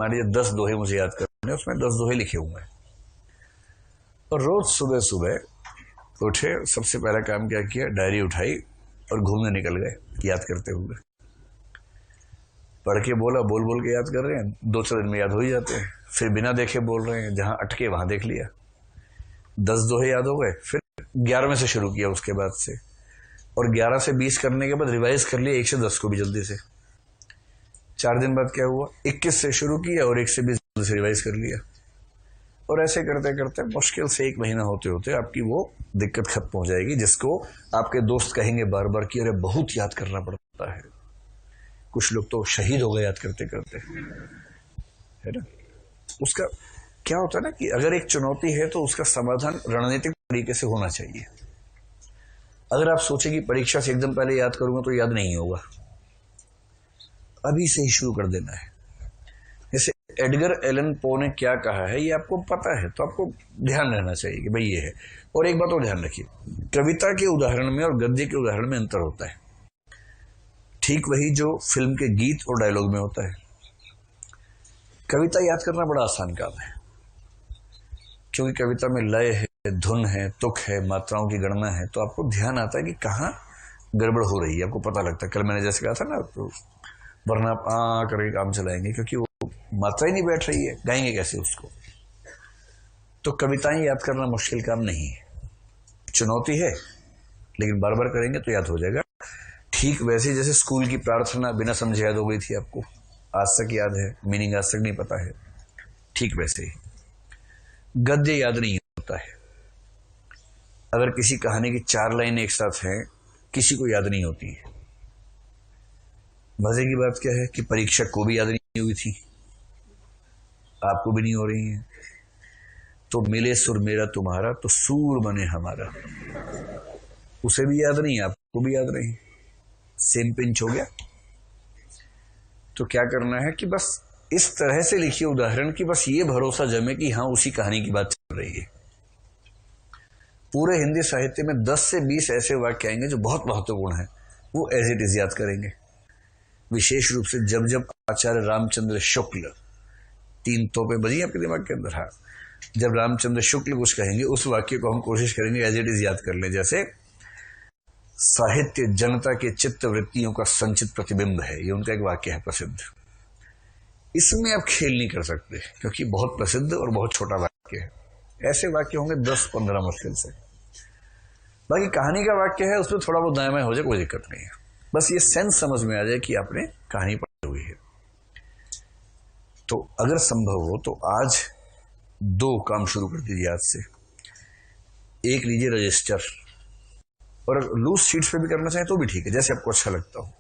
मान लीजिए 10 दोहे मुझे याद करने, उसमें 10 दोहे लिखे हुए हैं। और रोज सुबह सुबह उठे, सबसे पहला काम क्या किया, डायरी उठाई और घूमने निकल गए याद करते हुए। पढ़ के बोला, बोल बोल के याद कर रहे हैं, 2-4 दिन में याद हो ही जाते हैं। फिर बिना देखे बोल रहे हैं, जहां अटके वहां देख लिया, 10 दोहे याद हो गए। फिर 11वें से शुरू किया उसके बाद से, और 11 से 20 करने के बाद रिवाइज कर लिया 1 से 10 को भी जल्दी से। 4 दिन बाद क्या हुआ, 21 से शुरू किया और 1 से 20 जल्दी से रिवाइज कर लिया। और ऐसे करते करते मुश्किल से 1 महीना होते होते आपकी वो दिक्कत खत्म हो जाएगी, जिसको आपके दोस्त कहेंगे बार बार कि अरे बहुत याद करना पड़ता है। कुछ लोग तो शहीद हो गए याद करते करते, है ना। उसका क्या होता है ना कि अगर एक चुनौती है तो उसका समाधान रणनीतिक तरीके से होना चाहिए। अगर आप सोचें कि परीक्षा से एकदम पहले याद करूंगा तो याद नहीं होगा, अभी से ही शुरू कर देना है। जैसे एडगर एलन पो ने क्या कहा है ये आपको पता है, तो आपको ध्यान रहना चाहिए कि भाई ये है। और एक बात और ध्यान रखिए, कविता के उदाहरण में और गद्य के उदाहरण में अंतर होता है, ठीक वही जो फिल्म के गीत और डायलॉग में होता है। कविता याद करना बड़ा आसान काम है, क्योंकि कविता में लय है, धुन है, तुक है, मात्राओं की गणना है, तो आपको ध्यान आता है कि कहाँ गड़बड़ हो रही है, आपको पता लगता है। कल मैंने जैसे कहा था ना, तो वरना आप करके काम चलाएंगे, क्योंकि वो मात्रा ही नहीं बैठ रही है, गाएंगे कैसे उसको। तो कविताएं याद करना मुश्किल काम नहीं है, चुनौती है, लेकिन बार बार करेंगे तो याद हो जाएगा। ठीक वैसे जैसे स्कूल की प्रार्थना बिना समझे याद हो गई थी आपको, आज तक याद है, मीनिंग आज तक नहीं पता है, ठीक वैसे ही गद्य याद नहीं होता है। अगर किसी कहानी की 4 लाइन एक साथ हैं, किसी को याद नहीं होती है। मजे की बात क्या है कि परीक्षक को भी याद नहीं हुई थी, आपको भी नहीं हो रही है। तो मिले सुर मेरा तुम्हारा तो सूर बने हमारा, उसे भी याद नहीं, आपको भी याद नहीं, सेम पिंच हो गया। तो क्या करना है कि बस इस तरह से लिखिए उदाहरण की बस ये भरोसा जमे कि हाँ उसी कहानी की बात चल रही है। पूरे हिंदी साहित्य में 10 से 20 ऐसे वाक्य आएंगे जो बहुत महत्वपूर्ण हैं, वो एज इट इज याद करेंगे। विशेष रूप से जब जब आचार्य रामचंद्र शुक्ल, 3 तोपे बजी आपके दिमाग के अंदर, हाँ, जब रामचंद्र शुक्ल कुछ कहेंगे उस वाक्य को हम कोशिश करेंगे एज इट इज याद कर लें। जैसे साहित्य जनता के चित्त वृत्तियों का संचित प्रतिबिंब है, ये उनका एक वाक्य है प्रसिद्ध। इसमें आप खेल नहीं कर सकते क्योंकि बहुत प्रसिद्ध और बहुत छोटा वाक्य है। ऐसे वाक्य होंगे 10-15 मुश्किल से। बाकी कहानी का वाक्य है, उसमें थोड़ा बहुत दाएं बाएं हो जाए, कोई दिक्कत नहीं है, बस ये सेंस समझ में आ जाए कि आपने कहानी पढ़ी हुई है। तो अगर संभव हो तो आज 2 काम शुरू कर दीजिए आज से। एक लीजिए रजिस्टर, और लूज शीट्स पे भी करना चाहें तो भी ठीक है, जैसे आपको अच्छा लगता हो।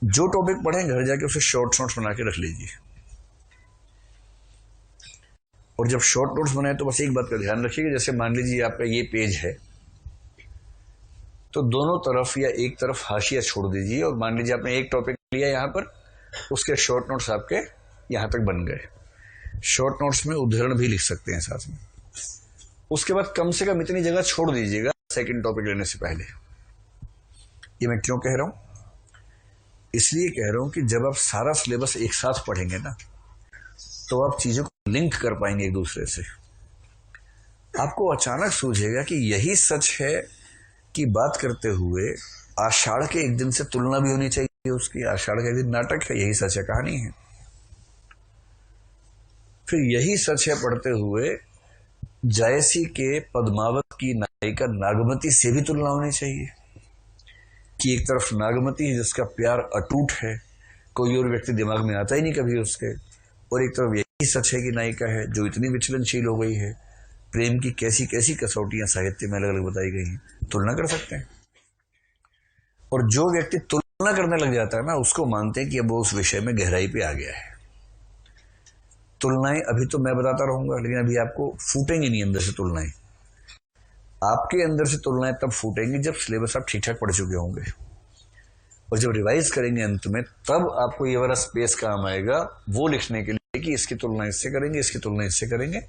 जो टॉपिक पढ़ें घर जाके उसे शॉर्ट नोट्स बना के रख लीजिए। और जब शॉर्ट नोट्स बनाए तो बस एक बात का ध्यान रखिएगा, जैसे मान लीजिए आपका ये पेज है, तो दोनों तरफ या एक तरफ हाशिया छोड़ दीजिए, और मान लीजिए आपने एक टॉपिक लिया यहां पर, उसके शॉर्ट नोट्स आपके यहां तक बन गए। शॉर्ट नोट्स में उदाहरण भी लिख सकते हैं साथ में। उसके बाद कम से कम इतनी जगह छोड़ दीजिएगा सेकंड टॉपिक लेने से पहले। ये मैं क्यों कह रहा हूं, इसलिए कह रहा हूं कि जब आप सारा सिलेबस एक साथ पढ़ेंगे ना, तो आप चीजों को लिंक कर पाएंगे एक दूसरे से। आपको अचानक सूझेगा कि यही सच है कि बात करते हुए आषाढ़ के एक दिन से तुलना भी होनी चाहिए उसकी। आषाढ़ का एक दिन नाटक है, यही सच है, कहानी है। फिर यही सच है पढ़ते हुए जायसी के पद्मावत की नायिका नागमती से भी तुलना होनी चाहिए, कि एक तरफ नागमती है जिसका प्यार अटूट है, कोई और व्यक्ति दिमाग में आता ही नहीं कभी उसके, और एक तरफ यही सच है कि नायिका है जो इतनी विचलनशील हो गई है। प्रेम की कैसी कैसी कसौटियां साहित्य में अलग अलग बताई गई हैं, तुलना कर सकते हैं। और जो व्यक्ति तुलना करने लग जाता है ना, उसको मानते हैं कि अब वो उस विषय में गहराई पे आ गया है। तुलनाएं अभी तो मैं बताता रहूंगा, लेकिन अभी आपको फूटेंगी नहीं अंदर से तुलनाएं। आपके अंदर से तुलनाएं तब फूटेंगी जब सिलेबस आप ठीक ठाक पढ़ चुके होंगे, और जब रिवाइज करेंगे अंत में, तब आपको ये वाला स्पेस काम आएगा वो लिखने के लिए कि इसकी तुलना इससे करेंगे, इसकी तुलना इससे करेंगे,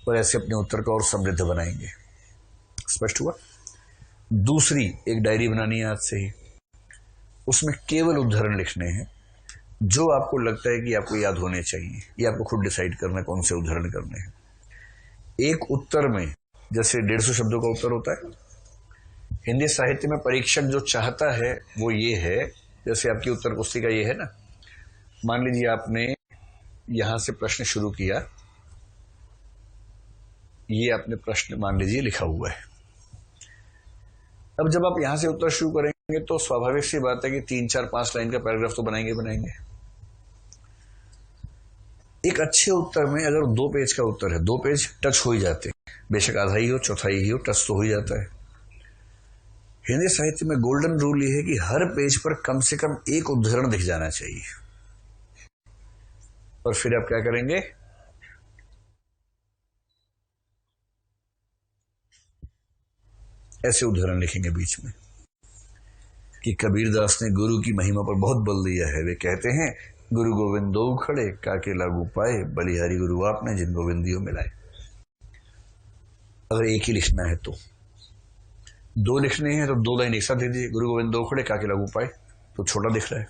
और ऐसे अपने उत्तर को और समृद्ध बनाएंगे। स्पष्ट हुआ। दूसरी, एक डायरी बनानी है आज से ही, उसमें केवल उदाहरण लिखने हैं, जो आपको लगता है कि आपको याद होने चाहिए, ये आपको खुद डिसाइड करना है कौन से उदाहरण करने हैं। एक उत्तर में जैसे 150 शब्दों का उत्तर होता है, हिंदी साहित्य में परीक्षक जो चाहता है वो ये है, जैसे आपकी उत्तर पुस्तिका ये है ना, मान लीजिए आपने यहां से प्रश्न शुरू किया, ये आपने प्रश्न मान लीजिए लिखा हुआ है। अब जब आप यहां से उत्तर शुरू करेंगे तो स्वाभाविक सी बात है कि 3, 4, 5 लाइन का पैराग्राफ तो बनाएंगे। एक अच्छे उत्तर में अगर 2 पेज का उत्तर है, 2 पेज टच हो ही जाते हैं, बेशक आधा ही हो, चौथाई ही हो, टच तो हो ही जाता है। हिंदी साहित्य में गोल्डन रूल ये है कि हर पेज पर कम से कम एक उदाहरण दिख जाना चाहिए। और फिर आप क्या करेंगे, ऐसे उदाहरण लिखेंगे बीच में कि कबीरदास ने गुरु की महिमा पर बहुत बल दिया है। वे कहते हैं, गुरु गोविंद दो खड़े, काके लागू पाए, बलिहारी गुरु आपने जिन गोविंदियों मिलाए। अगर एक ही लिखना है तो 2 लिखने हैं तो 2 लाइन एक साथ दे दीजिए, गुरु गोविंद दो खड़े काके लागू पाए, तो छोटा दिख रहा है।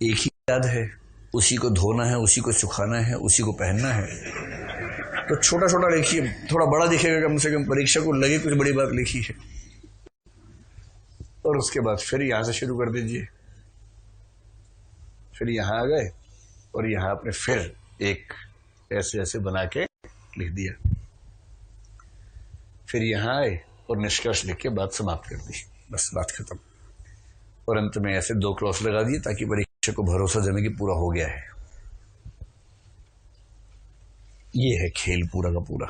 एक ही याद है, उसी को धोना है, उसी को सुखाना है, उसी को पहनना है, तो छोटा छोटा लिखिए, थोड़ा बड़ा दिखेगा, कम से कम परीक्षा को लगे कुछ बड़ी बात लिखी है। और उसके बाद फिर यहां से शुरू कर दीजिए, फिर यहां आ गए और यहां आपने फिर एक ऐसे ऐसे बना के लिख दिया, फिर यहां आए और निष्कर्ष लिख के बात समाप्त कर दी, बस बात खत्म। और अंत में ऐसे 2 क्लॉज लगा दिए ताकि परीक्षा को भरोसा जमे कि पूरा हो गया है। ये है खेल पूरा का पूरा।